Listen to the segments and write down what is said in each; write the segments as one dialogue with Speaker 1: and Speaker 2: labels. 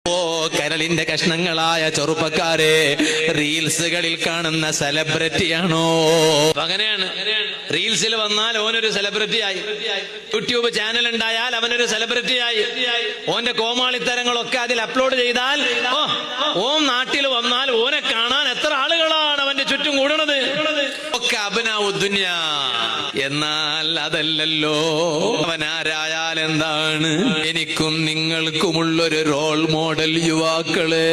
Speaker 1: കരളിന്റെ കഷ്ണങ്ങളായ ചെറുപ്പക്കാരെ, റീൽസുകളിൽ കാണുന്ന സെലിബ്രിറ്റിയാണോ? അങ്ങനെയാണ്. റീൽസിൽ വന്നാൽ ഓനൊരു സെലിബ്രിറ്റിയായി, യൂട്യൂബ് ചാനൽ ഉണ്ടായാൽ അവനൊരു സെലിബ്രിറ്റിയായി, ഓന്റെ കോമാളിത്തരങ്ങളൊക്കെ അതിൽ അപ്ലോഡ് ചെയ്താൽ ഓൻ നാട്ടിൽ വന്നാൽ ഓനെ കാണാൻ എത്ര ആളുകളാണ് അവന്റെ ചുറ്റും കൂടണത്. ഒക്കെ അബ്നാഉദ്ദുനിയ. എന്നാൽ അതല്ലല്ലോ. അവനാരായാൽ എന്താണ്? എനിക്കും നിങ്ങൾക്കുമുള്ളൊരു റോൾ മോഡൽ യുവാക്കളെ.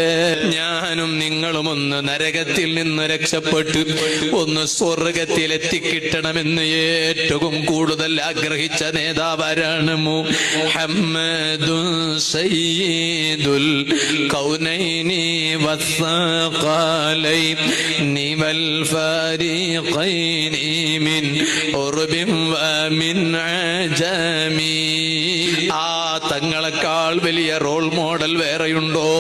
Speaker 1: ഞാനും നിങ്ങളും ഒന്ന് നരകത്തിൽ നിന്ന് രക്ഷപ്പെട്ട് ഒന്ന് സ്വർഗത്തിൽ എത്തിക്കിട്ടണമെന്ന് ഏറ്റവും കൂടുതൽ ആഗ്രഹിച്ച നേതാവാരാണ്? മുഹമ്മദുൻ സയ്യിദുൽ കൗനൈനി വസ്സഖലൈനി വൽ ഫരീഖൈനി മിൻ ഉർബിൻ വമിൻ അജമി. ആ തങ്ങളെക്കാൾ വലിയ റോൾ മോഡൽ വേറെയുണ്ടോ?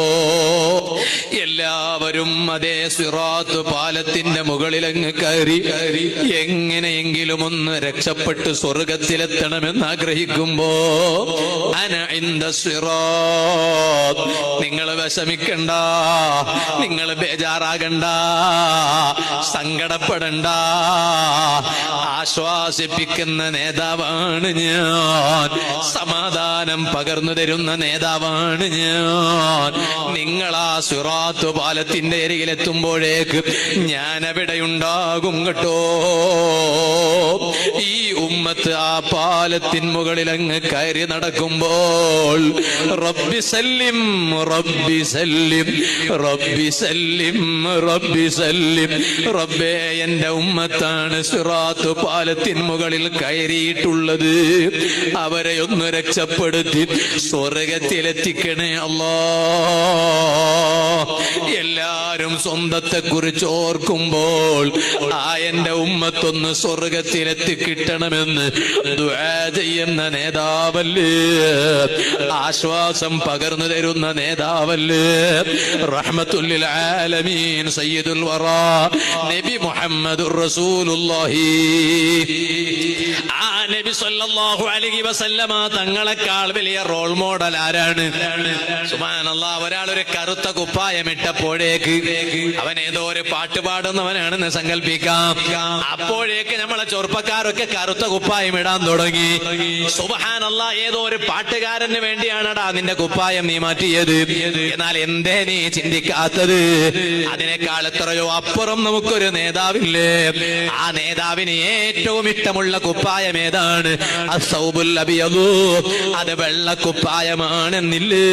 Speaker 1: എല്ലാവരും അതേ സിറാത്ത് പാലത്തിന്റെ മുകളിലങ്ങ് കയറി എങ്ങനെയെങ്കിലും ഒന്ന് രക്ഷപ്പെട്ട് സ്വർഗത്തിലെത്തണമെന്ന് ആഗ്രഹിക്കുമ്പോ അന ഇൻദ സിറാത്ത്. നിങ്ങൾ വിഷമിക്കണ്ട, നിങ്ങൾ ബേജാറാകണ്ട, സങ്കടപ്പെടണ്ട. ആശ്വാസിപ്പിക്കുന്ന നേതാവാണ് ഞാൻ, സമാധാനം പകർന്നു തരുന്ന നേതാവാണ് ഞാൻ. നിങ്ങൾ ആ സിറാത്ത് പാലത്തിന്റെ അരികിലെത്തുമ്പോഴേക്ക് ഞാൻ എവിടെയുണ്ടാകും കേട്ടോ. ഈ ഉമ്മത്ത് ആ പാലത്തിൻ മുകളിൽ അങ്ങ് കയറി നടക്കുമ്പോൾ റബ്ബി സല്ലിം റബ്ബി സല്ലിം റബ്ബി സല്ലിം റബ്ബി സല്ലിം. റബ്ബേ, എന്റെ ഉമ്മത്താണ് സിറാത്ത് പാലത്തിൻ മുകളിൽ കയറിയിട്ടുള്ളത്, അവരെ ഒന്ന് രക്ഷപ്പെടുത്തി സ്വർഗത്തിലെത്തിക്കണേ അല്ലാ. എല്ലാരും സ്വന്തത്തെ കുറിച്ച് ഓർക്കുമ്പോൾ ആ എന്റെ ഉമ്മത്തൊന്ന് സ്വർഗത്തിലെത്തി കിട്ടണമെന്ന് ദുആ ചെയ്യുന്ന നേതാവല്ലേ, ആശ്വാസം പകർന്നു തരുന്ന നേതാവല്ലേ, റഹ്മത്തുൽ ലിൽ ആലമീൻ സയ്യിദുൽ വറാ നബി മുഹമ്മദുർ റസൂലുള്ളാഹി. ആ നബി സല്ലല്ലാഹു അലൈഹി വസല്ലമ തങ്ങളെക്കാൾ വലിയ റോൾ മോഡൽ ആരാണ്? സുബ്ഹാനല്ലാഹ്. ഒരാൾ ഒരു കറുത്ത കുപ്പായമിട്ടപ്പോഴേക്ക് അവൻ ഏതോ ഒരു പാട്ട് പാടുന്നവനാണെന്ന് സങ്കല്പിക്കാം. അപ്പോഴേക്ക് നമ്മളെ ചെറുപ്പക്കാരൊക്കെ കറുത്ത കുപ്പായം ഇടാൻ തുടങ്ങി. സുബ്ഹാനല്ലാഹ്. ഏതോ ഒരു പാട്ടുകാരന് വേണ്ടിയാണടാ നിന്റെ കുപ്പായം നീ മാറ്റിയത്. എന്നാൽ എന്തേ നീ ചിന്തിക്കാത്തത്? അതിനേക്കാൾ എത്രയോ അപ്പുറം നമുക്കൊരു നേതാവില്ലേ. ആ നേതാവിന് ഏറ്റവും ഇഷ്ടമുള്ള കുപ്പായം ഏതാണ്? അസ്സൗബുൽ അബിയദു. അത് വെള്ള കുപ്പായമാണെന്നില്ലേ.